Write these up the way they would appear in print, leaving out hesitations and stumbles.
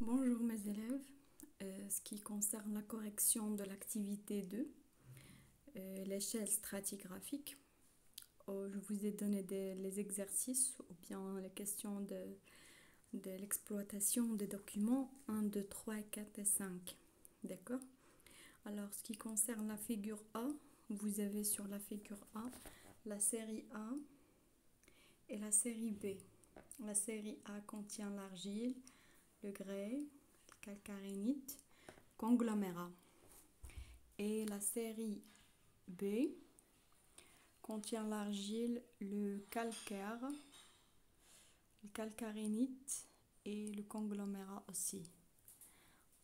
Bonjour mes élèves. Ce qui concerne la correction de l'activité 2, l'échelle stratigraphique, je vous ai donné les exercices ou bien les questions de l'exploitation des documents 1, 2, 3, 4 et 5. D'accord? Alors, ce qui concerne la figure A, vous avez sur la figure A la série A et la série B. La série A contient l'argile, le grès, le calcarénite, conglomérat. Et la série B contient l'argile, le calcaire, le calcarénite et le conglomérat aussi.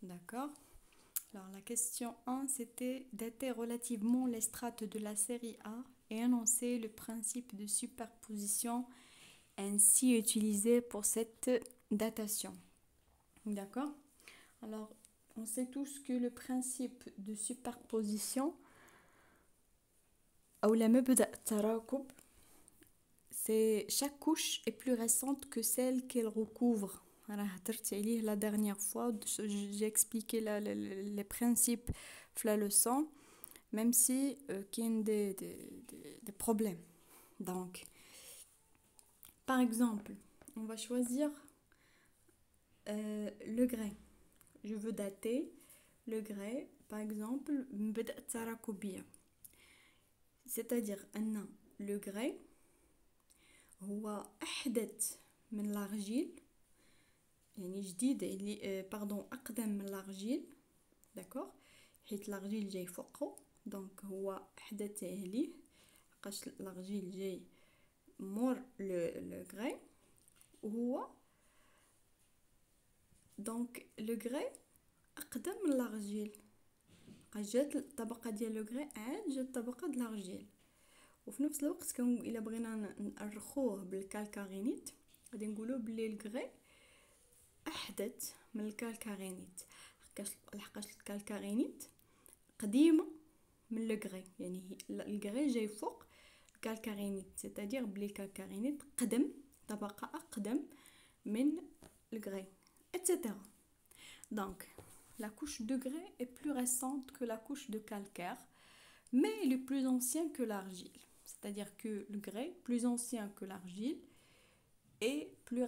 D'accord? Alors la question 1, c'était dater relativement les strates de la série A et annoncer le principe de superposition ainsi utilisé pour cette datation. D'accord? Alors, on sait tous que le principe de superposition, ou la مبدأ التراكب, c'est chaque couche est plus récente que celle qu'elle recouvre. La dernière fois, j'ai expliqué les principes de la leçon, même si il y a des problèmes. Donc, par exemple, on va choisir le grès. Je veux dater le grès, par exemple, مبدأ التراكبية. C'est-à-dire أن le grès هو أحدث من الأرجيل، يعني جديد أقدم من الأرجيل. داكوغ، حيت الأرجيل جاي فوقه، دونك هو أحدث عليه لحقاش الأرجيل جاي مور لو غري. وهو دونك لو غري أقدم من الأرجيل، جات الطبقة ديال لو غري عاد جات الطبقة ديال الأرجيل. وفي نفس الوقت إلا بغينا نأرخوه بالكالكارينيت غادي نقولوا بلي الغري أحدث من الكالكارينيت، لحقاش الكالكارينيت قديمة من الغري، يعني الغري جاي فوق الكالكارينيت، c'est-à-dire بلي الكالكارينيت قدم، طبقة أقدم من الغري etc. Donc la couche de grès est plus récente que la couche de calcaire, mais elle est plus ancienne que l'argile. C'est-à-dire que le grès, plus ancien que l'argile, est plus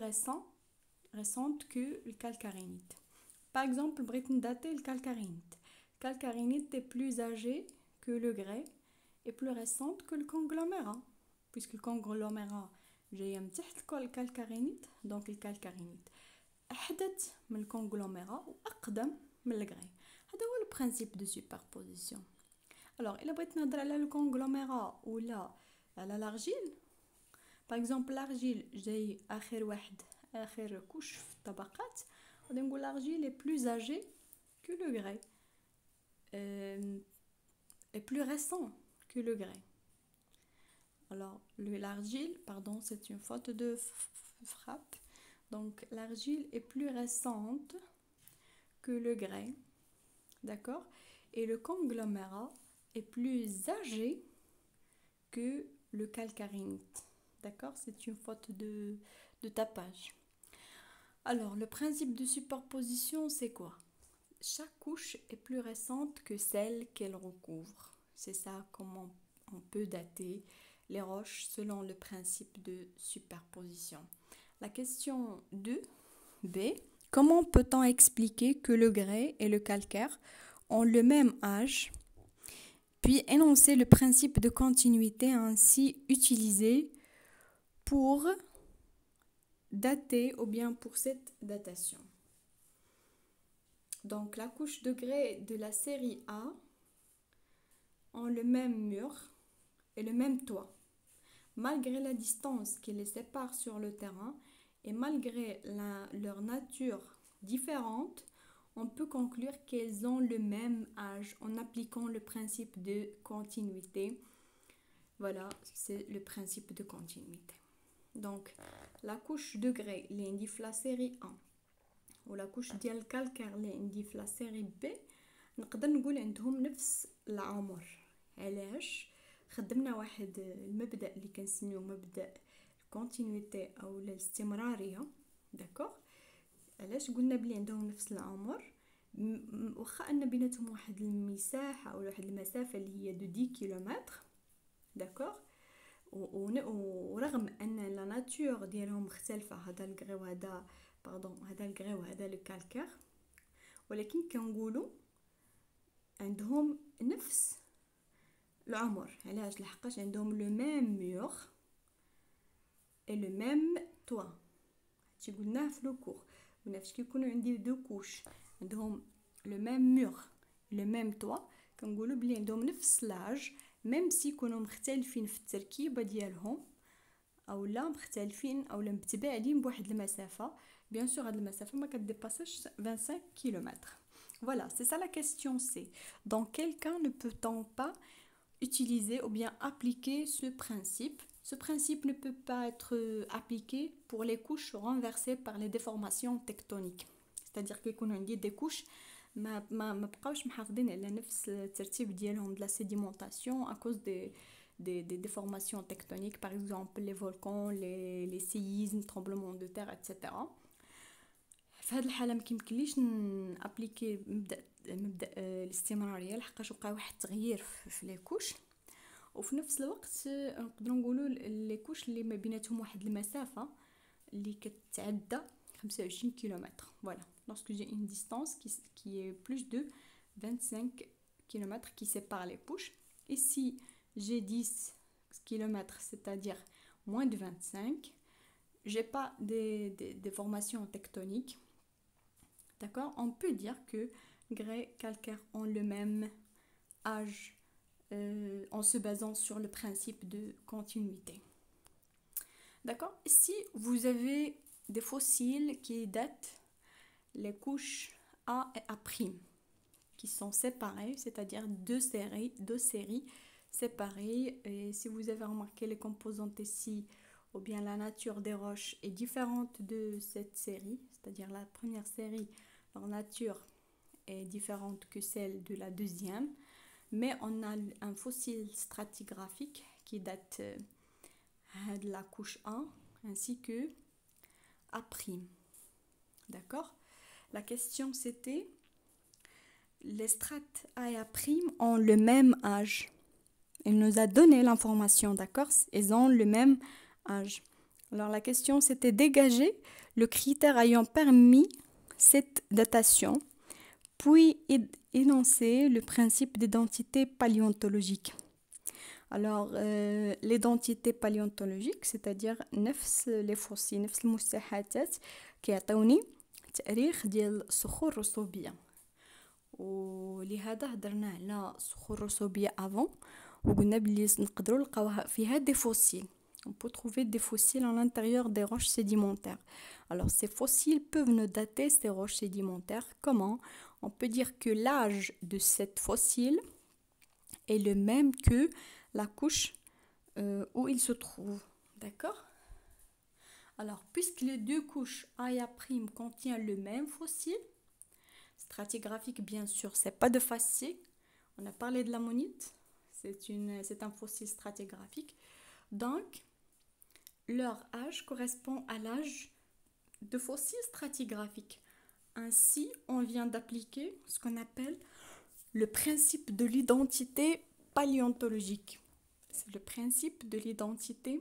récente que le calcarénite. Par exemple, Britain daté le calcarénite. Le calcarénite est plus âgé que le grès et plus récente que le conglomérat, puisque le conglomérat جاي من تحت الكالكارينيت، donc le calcarénite أحدث من الكونغلوميرا وأقدم من الغري. هذا هو البرانسيب دو سوبربوزيسيون. Alors, إلا بغيت نهضر على الكونغلوميرا ولا على الارجيل، باغ اكزومبل الارجيل جاي آخر كوش في الطبقات، غادي نقول الارجيل est plus âgé que le grès, est plus récent que le grès. Alors, l'argile, pardon, c'est une faute de frappe. Donc, l'argile est plus récente que le grès, d'accord? Et le conglomérat est plus âgé que le calcarénite, d'accord? C'est une faute de tapage. Alors, le principe de superposition, c'est quoi? Chaque couche est plus récente que celle qu'elle recouvre. C'est ça comment on peut dater les roches selon le principe de superposition. La question 2b. Comment peut-on expliquer que le grès et le calcaire ont le même âge, puis énoncer le principe de continuité ainsi utilisé pour dater ou bien pour cette datation? Donc la couche de grès de la série A ont le même mur et le même toit. Malgré la distance qui les sépare sur le terrain et malgré leur nature différente, on peut conclure qu'elles ont le même âge en appliquant le principe de continuité. Voilà, c'est le principe de continuité. Donc, la couche de grès اللي عندي في la série 1 ولا couche ديال الكالكير اللي عندي في la série B نقدر نقول عندهم نفس العمر. علاش؟ خدمنا واحد المبدأ اللي كنسميوه مبدأ الكونتينيتي او الاستمرارية. داكوغ، علاش قلنا بلي عندهم نفس العمر؟ واخا ان بيناتهم واحد المساحه او واحد المسافه اللي هي دو 10 كيلومتر، داكوغ، ورغم ان لا ناتور ديالهم مختلفه، هذا الكري وهذا باردون، هذا الكري وهذا لو كالكير، ولكن كنقولوا عندهم نفس العمر. علاش؟ لحقاش عندهم لو ميم مور اي لو ميم توا. هادشي قلناه في لو كور، قلنا فاش كيكونوا عندي دو كوش عندهم لو ميم مور لو ميم توا، كنقولوا بلي عندهم نفس لاج، ميم سي يكونوا مختلفين في التركيبه ديالهم او لا مختلفين او لا متباعدين بواحد المسافه. بيان سور هاد المسافه ما كديباساش 25 كيلومتر. Voilà, c'est ça la question, c'est dans quel cas ne peut-on pas utiliser ou bien appliquer ce principe? Ce principe ne peut pas être appliqué pour les couches renversées par les déformations tectoniques. C'est-à-dire qu'il y a des couches ما بقاوش محافظين على نفس الترتيب ديالهم de la sédimentation à cause des déformations tectoniques, par exemple les volcans, les séismes, tremblements de terre, etc. في هذه الحاله ما كيمكنليش نابليكي مبدا الاستمراريه، لحقاش وقع واحد التغيير في لي كوش، وفي نفس الوقت نقدروا نقولوا لي كوش اللي ما بيناتهم واحد المسافه اللي كتعدى 25 كيلومتر. Voilà, lorsque j'ai une distance qui est plus de 25 km qui sépare les couches. Et si j'ai 10 km, c'est-à-dire moins de 25, j'ai pas des formations tectoniques. D'accord? On peut dire que grès calcaires ont le même âge en se basant sur le principe de continuité. D'accord? Si vous avez des fossiles qui datent les couches A et A', qui sont séparées, c'est-à-dire deux séries séparées. Et si vous avez remarqué les composantes ici, ou bien la nature des roches est différente de cette série, c'est-à-dire la première série, leur nature est différente que celle de la deuxième, mais on a un fossile stratigraphique qui date de la couche 1 ainsi que A'. D'accord? La question c'était, les strates A et A' ont le même âge. Il nous a donné l'information, d'accord? Ils ont le même âge. Alors la question c'était dégager le critère ayant permis cette datation, puis énoncer le principe d'identité paléontologique. Alors l'identité paléontologique, c'est-à-dire نفس les fossiles, نفس المستحاثات كيعطيوني تاريخ ديال الصخور الرسوبيه. ولهذا هضرنا على الصخور الرسوبيه avant وقلنا بلي نقدروا نلقاوها فيها des fossiles. On peut trouver des fossiles à l'intérieur des roches sédimentaires. Alors ces fossiles peuvent nous dater ces roches sédimentaires. Comment? On peut dire que l'âge de cette fossile est le même que la couche où il se trouve. D'accord? Alors, puisque les deux couches A et A' contiennent le même fossile stratigraphique, bien sûr, c'est pas de facier. On a parlé de l'ammonite, c'est un fossile stratigraphique. Donc, leur âge correspond à l'âge de fossiles stratigraphiques. Ainsi, on vient d'appliquer ce qu'on appelle le principe de l'identité paléontologique. C'est le principe de l'identité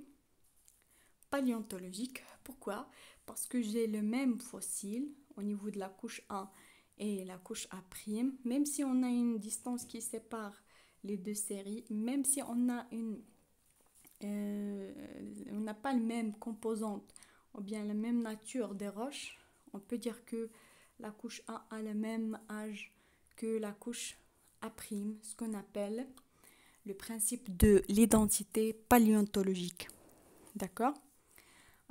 paléontologique. Pourquoi? Parce que j'ai le même fossile au niveau de la couche 1 et la couche A', même si on a une distance qui sépare les deux séries, même si on a on n'a pas la même composante ou bien la même nature des roches, on peut dire que la couche 1 a le même âge que la couche A', ce qu'on appelle le principe de l'identité paléontologique. D'accord?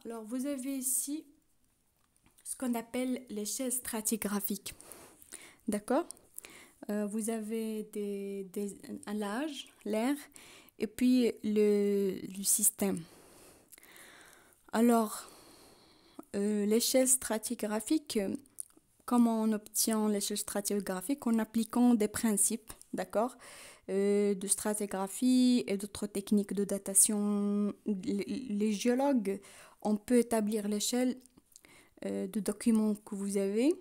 Alors vous avez ici ce qu'on appelle l'échelle stratigraphique. D'accord? Vous avez l'âge, l'air et puis le système. Alors l'échelle stratigraphique, comment on obtient l'échelle stratigraphique? En appliquant des principes, d'accord, de stratigraphie et d'autres techniques de datation. Les géologues, on peut établir l'échelle de documents que vous avez,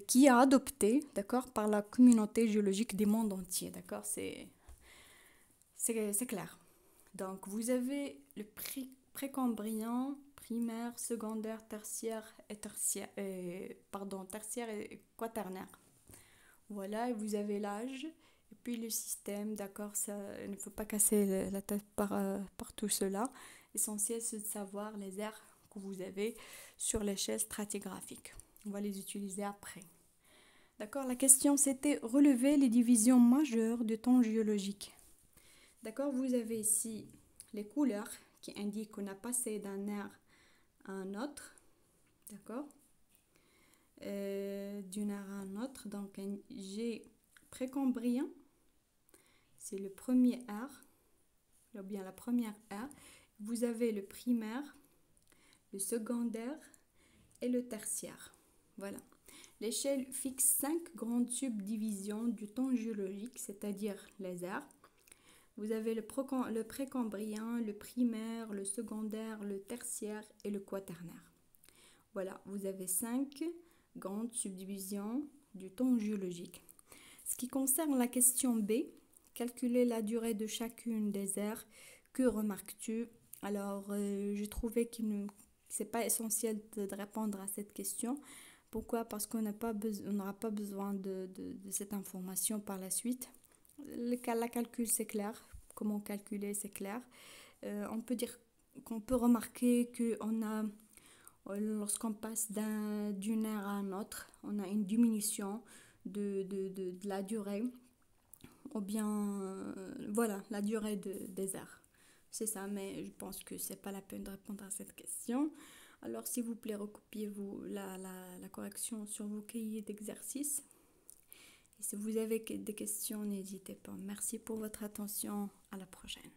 qui est adopté, d'accord, par la communauté géologique du monde entier, d'accord, c'est clair. Donc, vous avez le précambrien, primaire, secondaire, tertiaire et quaternaire. Voilà, et vous avez l'âge, et puis le système, d'accord, ça, il ne faut pas casser la tête par tout cela. L'essentiel, c'est de savoir les aires que vous avez sur l'échelle stratigraphique. On va les utiliser après. D'accord, la question c'était relever les divisions majeures du temps géologique. D'accord, vous avez ici les couleurs qui indiquent qu'on a passé d'un air à un autre. D'accord, d'une ère à un autre. Donc, j'ai précambrien, c'est le premier ère, ou bien la première ère. Vous avez le primaire, le secondaire et le tertiaire. Voilà. L'échelle fixe 5 grandes subdivisions du temps géologique, c'est-à-dire les ères. Vous avez le précambrien, le primaire, le secondaire, le tertiaire et le quaternaire. Voilà, vous avez 5 grandes subdivisions du temps géologique. Ce qui concerne la question B, calculer la durée de chacune des ères, que remarques-tu? Alors, je trouvais que ce n'est pas essentiel de répondre à cette question. Pourquoi? Parce qu'on n'aura pas besoin de cette information par la suite. La calcul, c'est clair. Comment calculer, c'est clair. On peut dire qu'on peut remarquer qu'on a, lorsqu'on passe d'une ère à une autre, on a une diminution de la durée, ou bien, voilà, la durée des ères. C'est ça, mais je pense que c'est pas la peine de répondre à cette question. Alors, s'il vous plaît, recopiez-vous la correction sur vos cahiers d'exercice. Et si vous avez des questions, n'hésitez pas. Merci pour votre attention. À la prochaine.